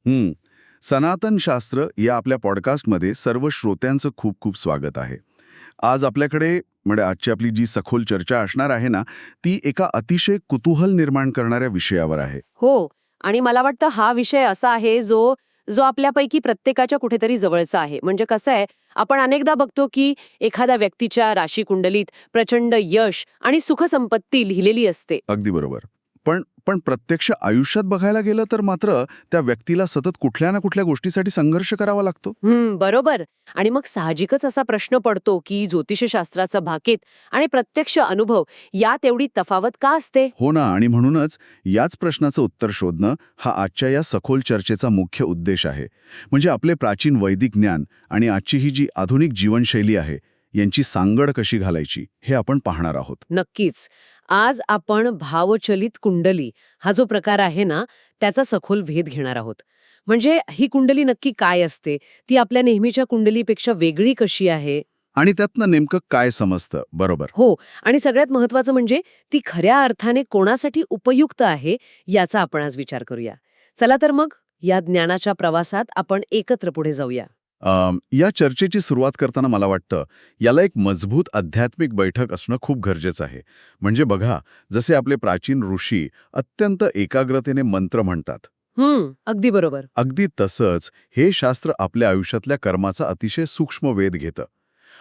हं. सनातन शास्त्र या आपल्या पॉडकास्टमध्ये सर्व श्रोत्यांचं खूप खूप स्वागत आहे. आज आपल्याकडे म्हणजे आजची आपली जी सखोल चर्चा असणार आहे ना, ती एका अतिशय कुतूहल निर्माण करणाऱ्या विषयावर आहे. हो. आणि मला वाटतं हा विषय असा आहे जो जो आपल्यापैकी प्रत्येकाच्या कुठेतरी जवळचा आहे. म्हणजे कसं आहे, आपण अनेकदा बघतो की एखाद्या व्यक्तीच्या राशी कुंडलीत प्रचंड यश आणि सुखसंपत्ती लिहिलेली असते. अगदी बरोबर. पण पण प्रत्यक्ष आयुष्यात बघायला गेलं तर मात्र त्या व्यक्तीला सतत कुठल्या ना कुठल्या गोष्टीसाठी संघर्ष करावा लागतो. बरोबर. आणि मग साहजिकच असा प्रश्न पडतो की ज्योतिषशास्त्राचा भाकीत आणि प्रत्यक्ष अनुभव यात एवढी तफावत का असते? हो ना, आणि म्हणूनच याच प्रश्नाचं उत्तर शोधणं हा आजच्या या सखोल चर्चेचा मुख्य उद्देश आहे. म्हणजे आपले प्राचीन वैदिक ज्ञान आणि आजची ही जी आधुनिक जीवनशैली आहे यांची सांगड कशी घालायची हे आपण पाहणार आहोत. नक्कीच. आज आपण भावचलित कुंडली हा जो प्रकार आहे ना, त्याचा सखोल भेद घेणार आहोत. म्हणजे ही कुंडली नक्की काय असते? ती आपल्या नेहमीच्या कुंडलीपेक्षा वेगळी कशी आहे? आणि त्यातनं नेमकं काय समजतं? बरोबर. हो. आणि सगळ्यात महत्वाचं म्हणजे ती खऱ्या अर्थाने कोणासाठी उपयुक्त आहे याचा आपण आज विचार करूया. चला तर मग या ज्ञानाच्या प्रवासात आपण एकत्र पुढे जाऊया. या चर्चेची सुरुवात करताना मला वाटतं याला एक मजबूत आध्यात्मिक बैठक असणं खूप गरजेचं आहे. म्हणजे बघा, जसे आपले प्राचीन ऋषी अत्यंत एकाग्रतेने मंत्र म्हणतात, अगदी बरोबर. अगदी तसंच हे शास्त्र आपल्या आयुष्यातल्या कर्माचा अतिशय सूक्ष्म वेध घेतं.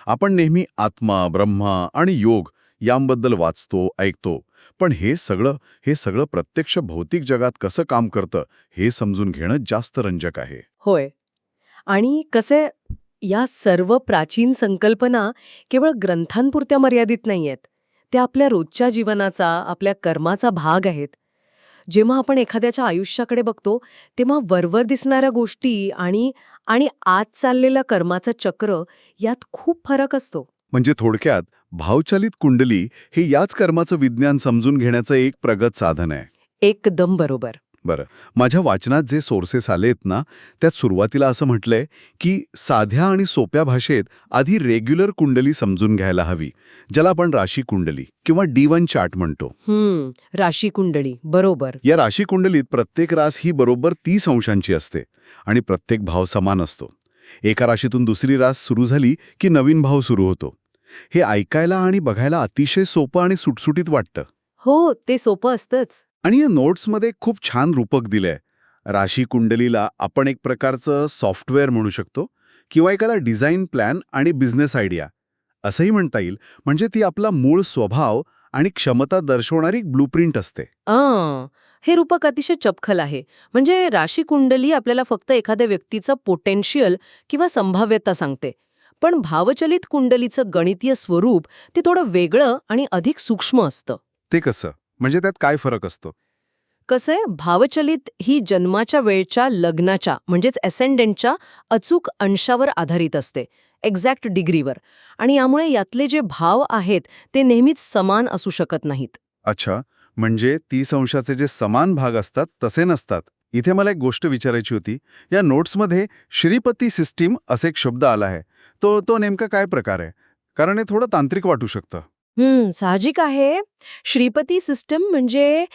आपण नेहमी आत्मा, ब्रह्मा आणि योग यांबद्दल वाचतो, ऐकतो. पण हे सगळं प्रत्यक्ष भौतिक जगात कसं काम करतं हे समजून घेणं जास्त रंजक आहे. होय. आणि कसे या सर्व प्राचीन संकल्पना केवळ ग्रंथांपुरत्या मर्यादित नाहीयेत. त्या आपल्या रोजच्या जीवनाचा, आपल्या कर्माचा भाग आहेत. जेव्हा आपण एखाद्याच्या आयुष्याकडे बघतो, तेव्हा वरवर दिसणाऱ्या गोष्टी आणि आणि आत चाललेलं कर्माचं चक्र यात खूप फरक असतो. म्हणजे थोडक्यात भावचालित कुंडली हे याच कर्माचं विज्ञान समजून घेण्याचं एक प्रगत साधन आहे. एकदम बरोबर. बरं, माझ्या वाचनात जे सोर्सेस आलेत ना, त्यात सुरुवातीला असं म्हटलंय की साध्या आणि सोप्या भाषेत आधी रेग्युलर कुंडली समजून घ्यायला हवी, ज्याला आपण राशी कुंडली किंवा D1 चार्ट म्हणतो. राशी कुंडली. बरोबर. या राशी कुंडलीत प्रत्येक रास ही बरोबर 30 अंशांची असते आणि प्रत्येक भाव समान असतो. एका राशीतून दुसरी रास सुरू झाली की नवीन भाव सुरू होतो. हे ऐकायला आणि बघायला अतिशय सोपं आणि सुटसुटीत वाटतं. हो, ते सोपं असतंच. आणि या नोट्समध्ये खूप छान रूपक दिलंय. राशी कुंडलीला आपण एक प्रकारचं सॉफ्टवेअर म्हणू शकतो किंवा एखादा डिझाईन प्लॅन आणि बिझनेस आयडिया असंही म्हणता येईल. म्हणजे ती आपला मूळ स्वभाव आणि क्षमता दर्शवणारी ब्लूप्रिंट असते. हे रूपक अतिशय चपखल आहे. म्हणजे राशी कुंडली आपल्याला फक्त एखाद्या व्यक्तीचं पोटेन्शियल किंवा संभाव्यता सांगते. पण भावचलित कुंडलीचं गणितीय स्वरूप ते थोडं वेगळं आणि अधिक सूक्ष्म असतं. ते कसं? म्हणजे त्यात काय फरक असतो? कसं आहे, भावचलित ही जन्माच्या वेळच्या लग्नाच्या म्हणजेच एसेंडेंटच्या अचूक अंशावर आधारित असते, एक्झॅक्ट डिग्रीवर. आणि यामुळे यातले जे भाव आहेत ते नेहमीच समान असू शकत नाहीत. अच्छा, म्हणजे 30 अंशाचे जे समान भाग असतात तसे नसतात. इथे मला एक गोष्ट विचारायची होती. या नोट्समध्ये श्रीपती सिस्टीम असा एक शब्द आला आहे. तो नेमका काय प्रकार आहे? कारण हे थोडं तांत्रिक वाटू शकतं. साहजिक आहे. श्रीपती सिस्टम म्हणजे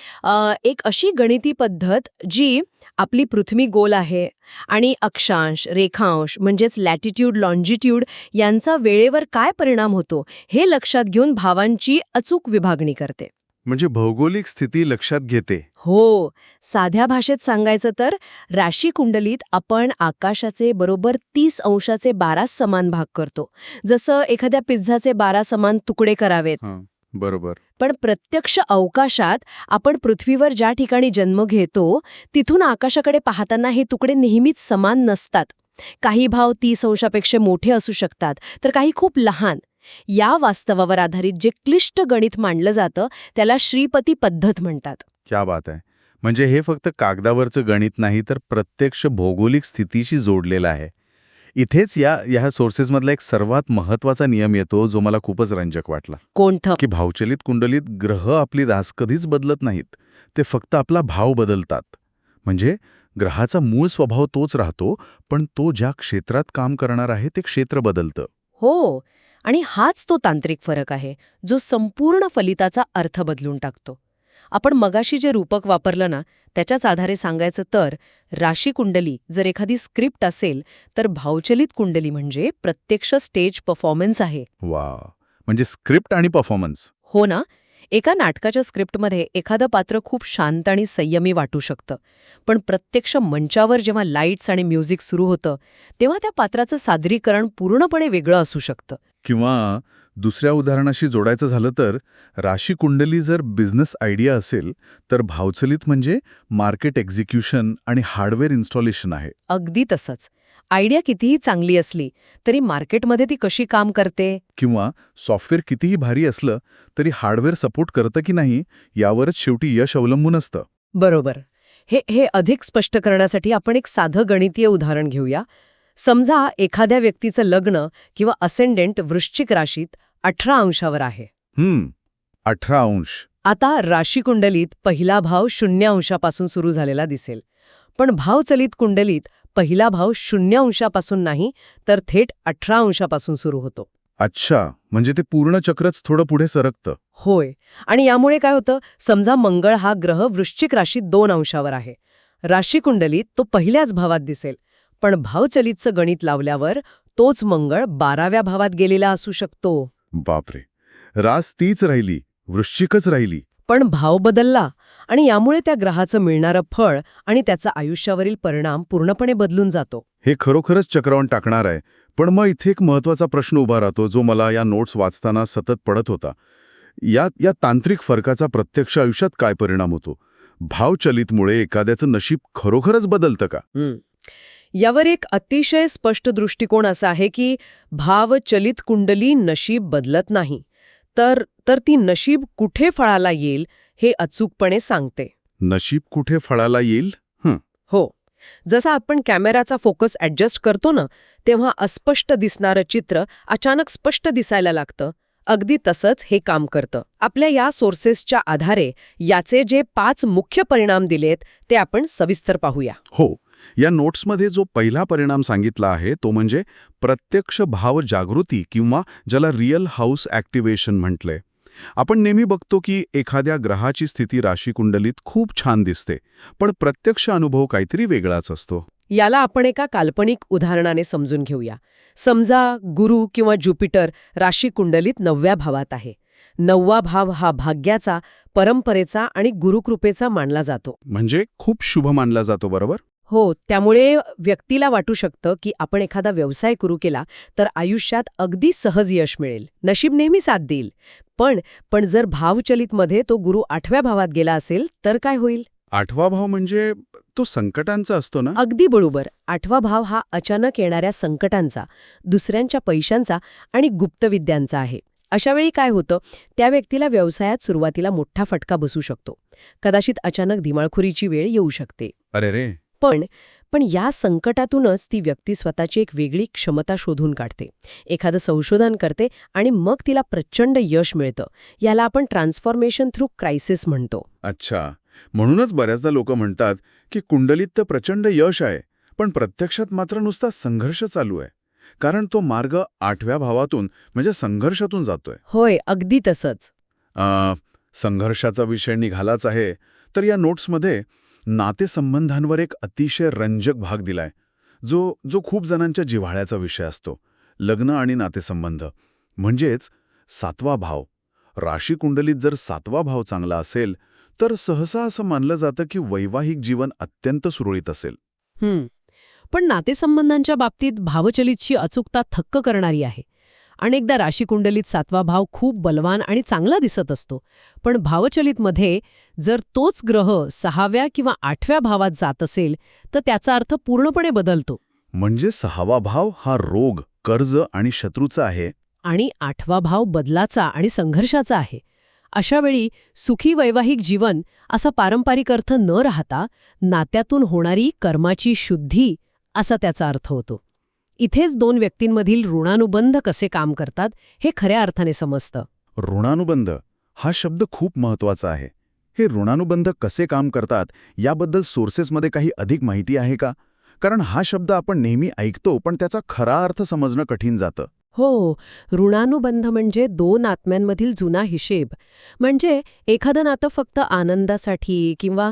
एक अशी गणिती पद्धत जी आपली पृथ्वी गोल आहे आणि अक्षांश, रेखांश म्हणजेच लॅटिट्यूड, लॉन्जिट्यूड यांचा वेळेवर काय परिणाम होतो हे लक्षात घेऊन भावांची अचूक विभागणी करते. म्हणजे भौगोलिक स्थिती लक्षात घेते. हो. साध्या भाषेत सांगायचं तर राशी कुंडलीत आपण आकाशाचे बरोबर 30 अंशाचे 12 समान भाग करतो. जसं एखाद्या पिझ्झाचे 12 समान तुकडे करावेत. बरोबर. पण प्रत्यक्ष अवकाशात आपण पृथ्वीवर ज्या ठिकाणी जन्म घेतो तिथून आकाशाकडे पाहताना हे तुकडे नेहमीच समान नसतात. काही भाव 30 अंशापेक्षा मोठे असू शकतात, तर काही खूप लहान. या वास्तवावर आधारित जे क्लिष्ट गणित मांडलं जातं त्याला श्रीपती पद्धत म्हणतात. क्या बात आहे. म्हणजे हे फक्त कागदावरचं गणित नाही, तर प्रत्यक्ष भौगोलिक स्थितीशी जोडलेलं आहे. इथेच या सोर्सेसमधला एक सर्वात महत्वाचा नियम येतो जो मला खूपच रंजक वाटला. कोणतं? की भावचलित कुंडलीत ग्रह आपली दास कधीच बदलत नाहीत. ते फक्त आपला भाव बदलतात. म्हणजे ग्रहाचा मूळ स्वभाव तोच राहतो, पण तो ज्या क्षेत्रात काम करणार आहे ते क्षेत्र बदलतं. हो. आणि हाच तो तांत्रिक फरक आहे जो संपूर्ण फलिताचा अर्थ बदलून टाकतो. आपण मगाशी जे रूपक वापरलं ना त्याच्याच आधारे सांगायचं तर राशी कुंडली जर एखादी स्क्रिप्ट असेल तर भावचलित कुंडली म्हणजे प्रत्यक्ष स्टेज परफॉर्मन्स आहे. वा, म्हणजे स्क्रिप्ट आणि परफॉर्मन्स. हो ना. एका नाटकाच्या स्क्रिप्टमध्ये एखादं पात्र खूप शांत आणि संयमी वाटू शकतं, पण प्रत्यक्ष मंचावर जेव्हा लाईट्स आणि म्युझिक सुरू होतं तेव्हा त्या पात्राचं सादरीकरण पूर्णपणे वेगळं असू शकतं. किंवा दुसऱ्या उदाहरणाशी जोडायचं झालं तर राशी कुंडली जर बिझनेस आयडिया असेल तर भावचलित म्हणजे मार्केट एक्झिक्युशन आणि हार्डवेअर इन्स्टॉलेशन आहे. अगदी तसंच. आयडिया कितीही चांगली असली तरी मार्केटमध्ये ती कशी काम करते. किंवा सॉफ्टवेअर कितीही भारी असलं तरी हार्डवेअर सपोर्ट करतं की नाही यावरच शेवटी यश अवलंबून असतं. बरोबर. हे अधिक स्पष्ट करण्यासाठी आपण एक साधं गणितीय उदाहरण घेऊया. समजा एखाद्या व्यक्तीचं लग्न किंवा असेंडेंट वृश्चिक राशीत 18 अंशावर आहे. 18 अंश. आता राशी कुंडलीत पहिला भाव 0 अंशापासून सुरू झालेला दिसेल. पण भावचलित कुंडलीत पहिला भाव 0 अंशापासून नाही तर थेट 18 अंशापासून सुरू होतो. अच्छा, म्हणजे ते पूर्ण चक्रच थोडं पुढे सरकतं. होय. आणि यामुळे काय होतं, समजा मंगळ हा ग्रह वृश्चिक राशीत 2 अंशावर आहे. राशी कुंडलीत तो पहिल्याच भावात दिसेल, पण भावचलितचं गणित लावल्यावर तोच मंगळ 12व्या भावात गेलेला असू शकतो. बापरे, रास तीच राहिली, वृश्चिकच राहिली. पण भाव बदलला आणि यामुळे त्या ग्रहाचं मिळणारं फळ आणि त्याचा आयुष्यावरील परिणाम पूर्णपणे बदलून जातो. हे खरोखरच चक्रावून टाकणार आहे. पण मग इथे एक महत्वाचा प्रश्न उभा राहतो जो मला या नोट्स वाचताना सतत पडत होता. या तांत्रिक फरकाचा प्रत्यक्ष आयुष्यात काय परिणाम होतो? भावचलितमुळे एखाद्याचं नशीब खरोखरच बदलतं का? यावर एक अतिशय स्पष्ट दृष्टिकोन असा आहे की भावचलित कुंडली नशीब बदलत नाही, तर ती नशीब कुठे फळाला येईल हे अचूकपणे सांगते. नशीब कुठे फळाला येईल? हो. जसा आपण कॅमेराचा फोकस ॲडजस्ट करतो ना, तेव्हा अस्पष्ट दिसणारं चित्र अचानक स्पष्ट दिसायला लागतं. अगदी तसंच हे काम करतं. आपल्या या सोर्सेसच्या आधारे याचे जे 5 मुख्य परिणाम दिलेत ते आपण सविस्तर पाहूया. हो. या नोट्समध्ये जो पहिला परिणाम सांगितला आहे तो म्हणजे प्रत्यक्ष भाव जागृती किंवा ज्याला रिअल हाऊस ॲक्टिव्हेशन म्हटलंय. आपण नेहमी बघतो की एखाद्या ग्रहाची स्थिती राशी कुंडलीत खूप छान दिसते, पण प्रत्यक्ष अनुभव काहीतरी वेगळाच असतो. याला आपण एका काल्पनिक उदाहरणाने समजून घेऊया. समजा गुरु किंवा ज्युपिटर राशी कुंडलीत 9व्या भावात आहे. 9वा भाव हा भाग्याचा, परंपरेचा आणि गुरुकृपेचा मानला जातो. म्हणजे खूप शुभ मानला जातो, बरोबर? हो. त्यामुळे व्यक्तीला वाटू शकतं की आपण एखादा व्यवसाय सुरू केला तर आयुष्यात अगदी सहज यश मिळेल, नशीब नेहमी साथ देईल. पण जर भावचलितमध्ये तो गुरु 8व्या भावात गेला असेल तर काय होईल? 8वा भाव म्हणजे तो संकटांचा असतो ना? अगदी बरोबर. 8वा भाव हा अचानक येणाऱ्या संकटांचा, दुसऱ्यांच्या पैशांचा आणि गुप्तविद्यांचा आहे. अशावेळी काय होतं, त्या व्यक्तीला व्यवसायात सुरुवातीला मोठा फटका बसू शकतो. कदाचित अचानक दिवाळखोरीची वेळ येऊ शकते. अरे रे. पण या संकटातूनच ती व्यक्ती स्वतःची एक वेगळी क्षमता शोधून काढते, एखादं संशोधन करते आणि मग तिला प्रचंड यश मिळतं. याला आपण ट्रान्सफॉर्मेशन थ्रू क्रायसिस म्हणतो. अच्छा, म्हणूनच बऱ्याचदा लोक म्हणतात की कुंडलीत तर प्रचंड यश आहे, पण प्रत्यक्षात मात्र नुसता संघर्ष चालू आहे, कारण तो मार्ग 8व्या भावातून म्हणजे संघर्षातून जातोय. होय, अगदी तसंच. संघर्षाचा विषय निघालाच आहे तर या नोट्समध्ये नातेसंबंधांवर एक अतिशय रंजक भाग दिलाय, जो खूप जणांच्या जिव्हाळ्याचा विषय असतो. लग्न आणि नातेसंबंध, म्हणजेच 7वा भाव. राशी कुंडलीत जर 7वा भाव चांगला असेल तर सहसा असं मानलं जातं की वैवाहिक जीवन अत्यंत सुरळीत असेल. पण नातेसंबंधांच्या बाबतीत भावचलितची अचूकता थक्क करणारी आहे. अनेकदा राशी कुंडलीत 7वा भाव खूप बलवान आणि चांगला दिसत असतो, पण भावचलितमध्ये जर तोच ग्रह 6व्या किंवा 8व्या भावात जात असेल तर त्याचा अर्थ पूर्णपणे बदलतो. म्हणजे 6वा भाव हा रोग, कर्ज आणि शत्रूचा आहे आणि 8वा भाव बदलाचा आणि संघर्षाचा आहे. अशावेळी सुखी वैवाहिक जीवन असा पारंपरिक अर्थ न राहता नात्यातून होणारी कर्माची शुद्धी असा त्याचा अर्थ होतो. इथेच 2 व्यक्तींमधील ऋणानुबंध कसे काम करतात हे खऱ्या अर्थाने समजतं. ऋणानुबंध हा शब्द खूप महत्वाचा आहे. हे ऋणानुबंध कसे काम करतात याबद्दल सोर्सेसमध्ये काही अधिक माहिती आहे का? कारण हा शब्द आपण नेहमी ऐकतो पण त्याचा खरा अर्थ समजणं कठीण जातं. हो, ऋणानुबंध म्हणजे दोन आत्म्यांमधील जुना हिशेब. म्हणजे एखादं नातं फक्त आनंदासाठी किंवा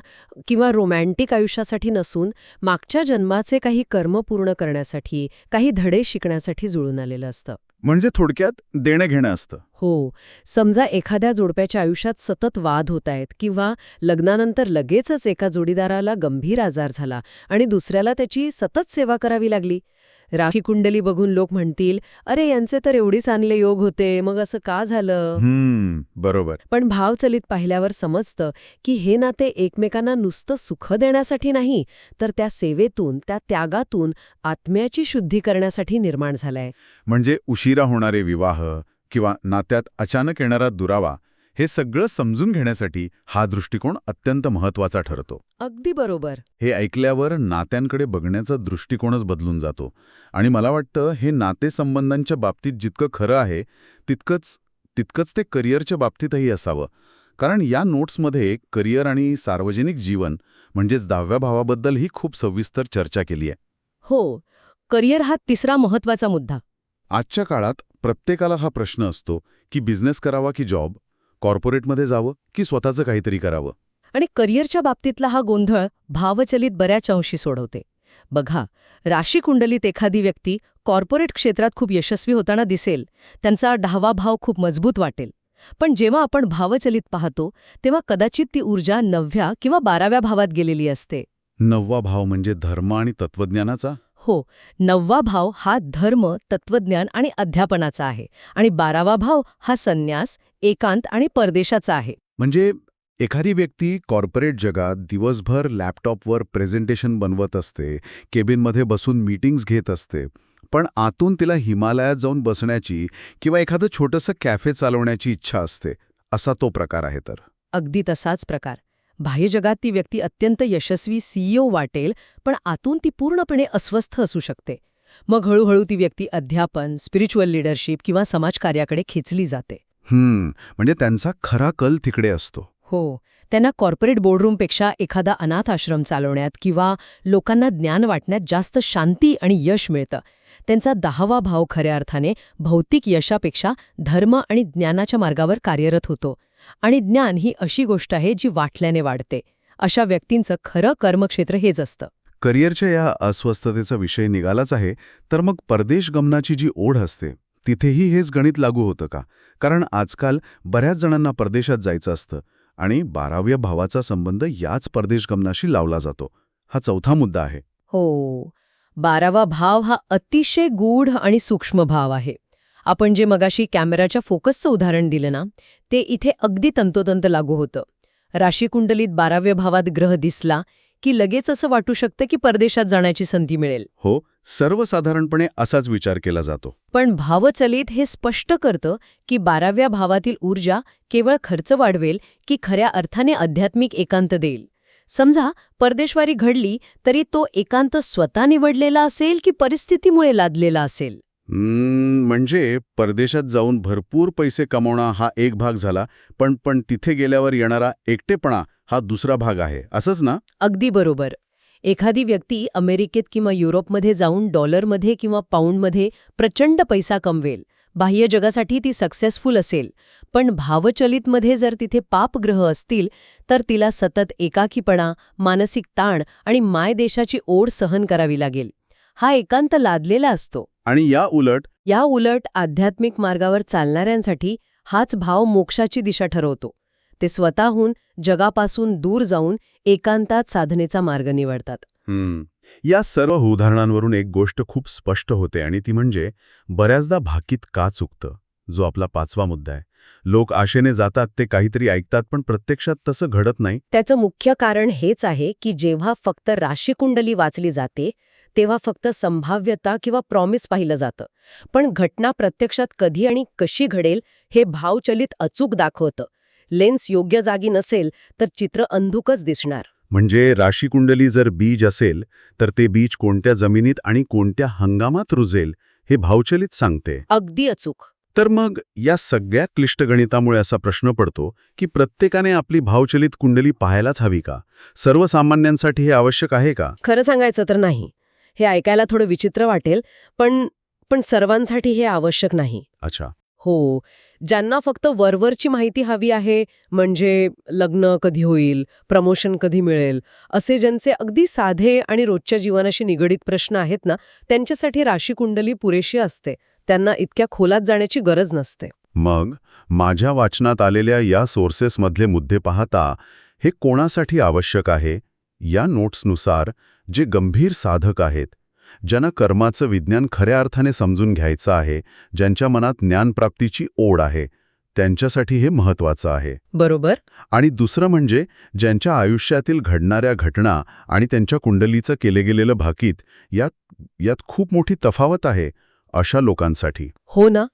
किंवा रोमॅन्टिक आयुष्यासाठी नसून मागच्या जन्माचे काही कर्म पूर्ण करण्यासाठी, काही धडे शिकण्यासाठी जुळून आलेलं असतं. म्हणजे थोडक्यात देणं घेणं असतं. हो, समजा एखाद्या जोडप्याच्या आयुष्यात सतत वाद होत आहेत किंवा लग्नानंतर लगेचच एका जोडीदाराला गंभीर आजार झाला आणि दुसऱ्याला त्याची सतत सेवा करावी लागली. राशी कुंडली बघून लोक म्हणतील, अरे यांचे तर एवढी चांगले योग होते, मग असं का झालं? बरोबर. पण भावचलित पाहिल्यावर समजतं की हे नाते एकमेकांना नुसतं सुख देण्यासाठी नाही, तर त्या सेवेतून, त्या त्यागातून आत्म्याची शुद्धी करण्यासाठी निर्माण झालंय. म्हणजे उशिरा होणारे विवाह किंवा नात्यात अचानक येणारा दुरावा हे सगळं समजून घेण्यासाठी हा दृष्टिकोन अत्यंत महत्वाचा ठरतो. अगदी बरोबर. हे ऐकल्यावर नात्यांकडे बघण्याचा दृष्टिकोनच बदलून जातो. आणि मला वाटतं हे नातेसंबंधांच्या बाबतीत जितकं खरं आहे तितकंच ते करिअरच्या बाबतीतही असावं. कारण या नोट्समध्ये करिअर आणि सार्वजनिक जीवन म्हणजेच 10व्या भावाबद्दलही खूप सविस्तर चर्चा केली आहे. हो, करिअर हा तिसरा महत्वाचा मुद्दा. आजच्या काळात प्रत्येकाला हा प्रश्न असतो की बिझनेस करावा की जॉब, कॉर्पोरेटमध्ये जावं की स्वतःचं काहीतरी करावं. आणि करिअरच्या बाबतीतला हा गोंधळ भावचलित बऱ्याच अंशी सोडवते. बघा, राशी कुंडलीत एखादी व्यक्ती कॉर्पोरेट क्षेत्रात खूप यशस्वी होताना दिसेल, त्यांचा 10वा भाव खूप मजबूत वाटेल. पण जेव्हा आपण भावचलित पाहतो तेव्हा कदाचित ती ऊर्जा 9व्या किंवा 12व्या भावात गेलेली असते. 9वा भाव म्हणजे धर्म आणि तत्वज्ञानाचा. हो, 9वा भाव हा धर्म, तत्वज्ञान आणि अध्यापनाचा आहे आणि 12वा भाव हा संन्यास, एकांत आणि परदेशाचा आहे. म्हणजे एखादी व्यक्ती कॉर्पोरेट जगात दिवसभर लॅपटॉपवर प्रेझेंटेशन बनवत असते, केबिनमध्ये बसून मीटिंग्स घेत असते, पण आतून तिला हिमालयात जाऊन बसण्याची किंवा एखादं छोटंसं कॅफे चालवण्याची इच्छा असते, असा तो प्रकार आहे तर. अगदी तसाच प्रकार. बाह्य जगात ती व्यक्ती अत्यंत यशस्वी सीईओ वाटेल, पण आतून ती पूर्णपणे अस्वस्थ असू शकते. मग हळूहळू ती व्यक्ती अध्यापन, स्पिरिच्युअल लीडरशिप किंवा समाजकार्याकडे खेचली जाते. म्हणजे त्यांचा खरा कल तिकडे असतो. हो, त्यांना कॉर्पोरेट बोर्डरूमपेक्षा एखादा अनाथ आश्रम चालवण्यात किंवा लोकांना ज्ञान वाटण्यात जास्त शांती आणि यश मिळतं. त्यांचा 10वा भाव खऱ्या अर्थाने भौतिक यशापेक्षा धर्म आणि ज्ञानाच्या मार्गावर कार्यरत होतो. आणि ज्ञान ही अशी गोष्ट आहे जी वाटल्याने वाढते. अशा व्यक्तींचं खरं कर्मक्षेत्र हेच असतं. करिअरच्या या अस्वस्थतेचा विषय निघालाच आहे, तर मग परदेश गमनाची जी ओढ असते तिथेही हेच गणित लागू होतं का? कारण आजकाल बऱ्याच जणांना परदेशात जायचं असतं आणि 12व्या भावाचा संबंध याच परदेश गमनाशी लावला जातो. हा चौथा मुद्दा आहे. हो, 12वा भाव हा अतिशय गूढ आणि सूक्ष्म भाव आहे. आपण जे मगाशी कॅमेराच्या फोकसचं उदाहरण दिलं ना, ते इथे अगदी तंतोतंत लागू होतं. राशीकुंडलीत 12व्या भावात ग्रह दिसला की लगेच असं वाटू शकतं की परदेशात जाण्याची संधी मिळेल. हो, सर्वसाधारणपणे असाच विचार केला जातो. पण भावचलित हे स्पष्ट करतं की 12व्या भावातील ऊर्जा केवळ खर्च वाढवेल की खऱ्या अर्थाने आध्यात्मिक एकांत देईल. समजा परदेशवारी घडली तरी तो एकांत स्वतः निवडलेला असेल की परिस्थितीमुळे लादलेला असेल. म्हणजे परदेशात जाऊन भरपूर पैसे कमावणं हा एक भाग झाला, पण तिथे गेल्यावर येणारा एकटेपणा हा दुसरा भाग आहे, असंच ना? अगदी बरोबर. एखादी व्यक्ती अमेरिकेत किंवा युरोपमध्ये जाऊन डॉलरमध्ये किंवा पाऊंडमध्ये प्रचंड पैसा कमवेल. बाह्य जगासाठी ती सक्सेसफुल असेल. पण भावचलितमध्ये जर तिथे पापग्रह असतील तर तिला सतत एकाकीपणा, मानसिक ताण आणि मायदेशाची ओढ सहन करावी लागेल. हा एकांत लादलेला असतो. आणि या उलट आध्यात्मिक मार्गावर चालणाऱ्यांसाठी हाच भाव मोक्षाची दिशा ठरवतो. ते स्वतःहून, जगापासून दूर जाऊन एकांतात साधनेचा मार्ग निवडतात. या सर्व उदाहरणांवरून एक गोष्ट खूप स्पष्ट होते आणि ती म्हणजे बऱ्याचदा भाकीत का चुकतं, जो आपला 5वा मुद्दा आहे. लोक आशेने जातात, ते काहीतरी ऐकतात, पण प्रत्यक्षात तसं घडत नाही. त्याचं मुख्य कारण हेच आहे की जेव्हा फक्त राशीकुंडली वाचली जाते तेव्हा फक्त संभाव्यता किंवा प्रॉमिस पाहिलं जातं. पण घटना प्रत्यक्षात कधी आणि कशी घडेल हे भावचलित अचूक दाखवतं. लेन्स योग्य जागी नसेल तर चित्र अंधुकच दिसणार. म्हणजे राशीकुंडली जर बीज असेल तर ते बीज कोणत्या जमिनीत आणि कोणत्या हंगामात रुजेल हे भावचलित सांगते. अगदी अचूक. तर मग या सगळ्या क्लिष्ट गणितामुळे असा प्रश्न पडतो की प्रत्येकाने आपली भावचलित कुंडली पाहायलाच हवी का? सर्वसामान्यांसाठी हे आवश्यक आहे का? खरं सांगायचं तर नाही. हे ऐकायला थोडं विचित्र वाटेल, पण पण सर्वांसाठी हे आवश्यक नाही. अच्छा. हो, ज्यांना फक्त वरवरची माहिती हवी आहे, म्हणजे लग्न कधी होईल, प्रमोशन कधी मिळेल, असे ज्यांचे अगदी साधे आणि रोजच्या जीवनाशी निगडीत प्रश्न आहेत ना, त्यांच्यासाठी राशी कुंडली पुरेशी असते. त्यांना इतक्या खोलात जाण्याची गरज नसते. मग माझ्या वाचनात आलेल्या या सोर्सेसमधले मुद्दे पाहता हे कोणासाठी आवश्यक आहे? या नोट्सनुसार जे गंभीर साधक आहेत, ज्यांना कर्माचं विज्ञान खऱ्या अर्थाने समजून घ्यायचं आहे, ज्यांच्या मनात ज्ञानप्राप्तीची ओढ आहे, त्यांच्यासाठी हे महत्त्वाचं आहे. बरोबर? आणि दुसरं म्हणजे ज्यांच्या आयुष्यातील घडणाऱ्या घटना आणि त्यांच्या कुंडलीचं केले गेलेलं भाकीत यात खूप मोठी तफावत आहे, अशा लोकांसाठी. हो ना,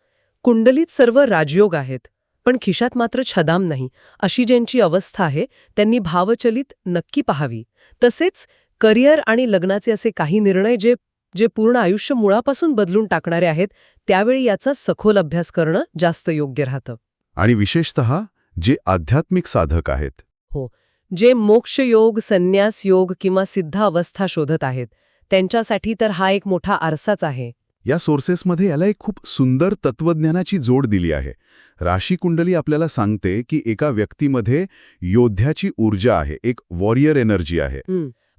कुंडलीत सर्व राजयोग आहेत, पण खिशात मात्र छदाम नाही, अशी ज्यांची अवस्था आहे त्यांनी भावचलित नक्की पाहावी. तसेच करिअर आणि लग्नाचे असे काही निर्णय जे पूर्ण आयुष्य मुळापासून बदलून टाकणारे आहेत, त्यावेळी याचा सखोल अभ्यास करणं जास्त योग्य राहतं. आणि विशेषतः जे आध्यात्मिक साधक आहेत. हो, जे मोक्षयोग, संन्यास योग किंवा सिद्ध अवस्था शोधत आहेत, त्यांच्यासाठी तर हा एक मोठा आरसाच आहे. या सोर्सेसमध्ये याला एक खूप सुंदर तत्वज्ञानाची जोड दिली आहे. राशी कुंडली आपल्याला सांगते की एका व्यक्तीमध्ये योद्ध्याची ऊर्जा आहे, एक वॉरियर एनर्जी आहे.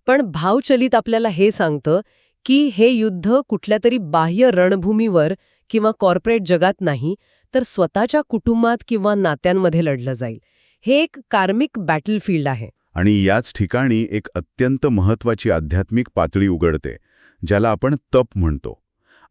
पण भावचलित आपल्याला हे सांगतं की हे युद्ध कुठल्या तरी बाह्य रणभूमीवर किंवा कॉर्पोरेट जगात नाही, तर स्वतःच्या कुटुंबात किंवा नात्यांमध्ये लढलं जाईल. हे एक कार्मिक बॅटलफील्ड आहे. आणि याच ठिकाणी एक अत्यंत महत्त्वाची आध्यात्मिक पातळी उघडते, ज्याला आपण तप म्हणतो.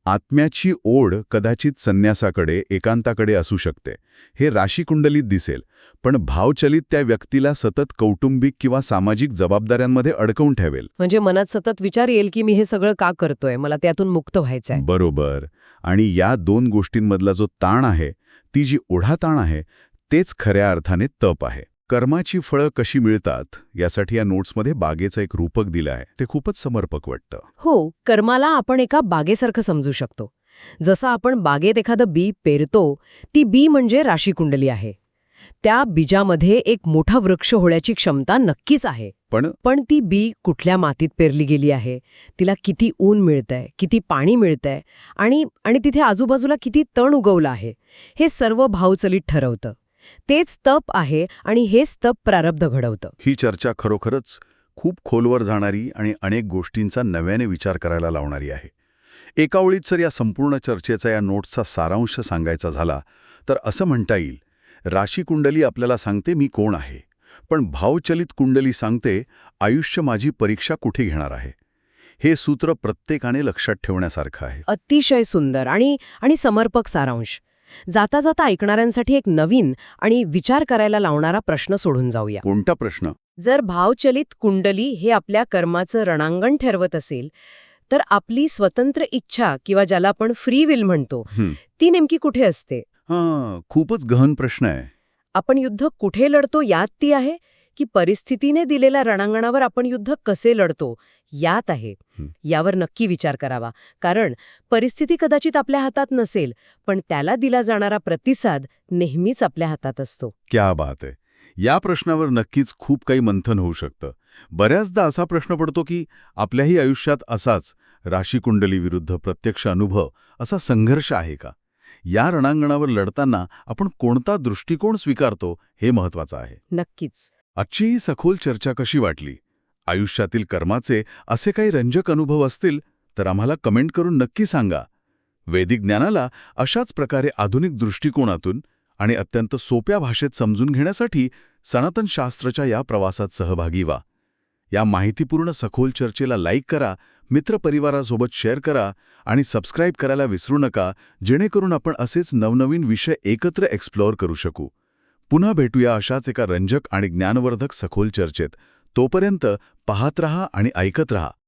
आत्म्याची ओढ कदाचित संन्यासाकडे, एकांताकडे असू शकते, हे राशीकुंडलीत दिसेल, पण भावचलित त्या व्यक्तीला सतत कौटुंबिक किंवा सामाजिक जबाबदाऱ्यांमध्ये अडकवून ठेवेल. म्हणजे मनात सतत विचार येईल की मी हे सगळं का करतोय, मला त्यातून मुक्त व्हायचंय. बरोबर. आणि या दोन गोष्टींमधला जो ताण आहे, ती जी ओढाताण आहे, तेच खऱ्या अर्थाने तप आहे. कर्माची फळं कशी मिळतात यासाठी या नोट्समध्ये बागेचं एक रूपक दिलं आहे. ते खूपच समर्पक वाटतं. हो, कर्माला आपण एका बागेसारखं समजू शकतो. जसं आपण बागेत एखादं बी पेरतो, ती बी म्हणजे राशीकुंडली आहे. त्या बीजामध्ये एक मोठा वृक्ष होण्याची क्षमता नक्कीच आहे. पण ती बी कुठल्या मातीत पेरली गेली आहे, तिला किती ऊन मिळतंय, किती पाणी मिळतंय आणि तिथे आजूबाजूला किती तण उगवलं आहे, हे सर्व भावचलित ठरवतं. तेच तप आहे आणि हेच तप प्रारब्ध घडवतं. ही चर्चा खरोखरच खूप खोलवर जाणारी आणि अनेक गोष्टींचा नव्याने विचार करायला लावणारी आहे. एका ओळीत जर या संपूर्ण चर्चेचा, या नोट्सचा सारांश सांगायचा झाला तर असं म्हणता येईल, राशी कुंडली आपल्याला सांगते मी कोण आहे, पण भावचलित कुंडली सांगते आयुष्य माझी परीक्षा कुठे घेणार आहे. हे सूत्र प्रत्येकाने लक्षात ठेवण्यासारखं आहे. अतिशय सुंदर आणि समर्पक सारांश. जाता जाता ऐकणाऱ्यांसाठी एक नवीन आणि विचार करायला लावणारा प्रश्न सोडून जाऊया. कोणता प्रश्न? जर भावचलित कुंडली हे आपल्या कर्माचं रणांगण ठरवत असेल, तर आपली स्वतंत्र इच्छा किंवा ज्याला आपण फ्री विल म्हणतो, ती नेमकी कुठे असते? खूपच गहन प्रश्न आहे. आपण युद्ध कुठे लढतो यात ती आहे, की परिस्थितीने दिलेल्या रणांगणावर आपण युद्ध कसे लढतो यात आहे? यावर नक्की विचार करावा, कारण परिस्थिती कदाचित आपल्या हातात नसेल, पण त्याला दिला जाणारा प्रतिसाद नेहमीच आपल्या हातात असतो. क्या बात आहे. या प्रश्नावर नक्कीच खूप काही मंथन होऊ शकतं. बऱ्याचदा असा प्रश्न पडतो की आपल्याही आयुष्यात असाच राशीकुंडली विरुद्ध प्रत्यक्ष अनुभव असा संघर्ष आहे का? या रणांगणावर लढताना आपण कोणता दृष्टिकोन स्वीकारतो हे महत्त्वाचं आहे. नक्कीच. आजची ही सखोल चर्चा कशी वाटली? आयुष्यातील कर्माचे असे काही रंजक अनुभव असतील तर आम्हाला कमेंट करून नक्की सांगा. वैदिक ज्ञानाला अशाच प्रकारे आधुनिक दृष्टिकोनातून आणि अत्यंत सोप्या भाषेत समजून घेण्यासाठी सनातन शास्त्राच्या या प्रवासात सहभागी व्हा. या माहितीपूर्ण सखोल चर्चेला लाईक करा, मित्रपरिवारासोबत शेअर करा आणि सबस्क्राईब करायला विसरू नका, जेणेकरून आपण असेच नवनवीन विषय एकत्र एक्सप्लोअर करू शकू. पुन्हा भेटूया अशाच एका रंजक आणि ज्ञानवर्धक सखोल चर्चेत. तोपर्यंत पाहत रहा आणि ऐकत रहा.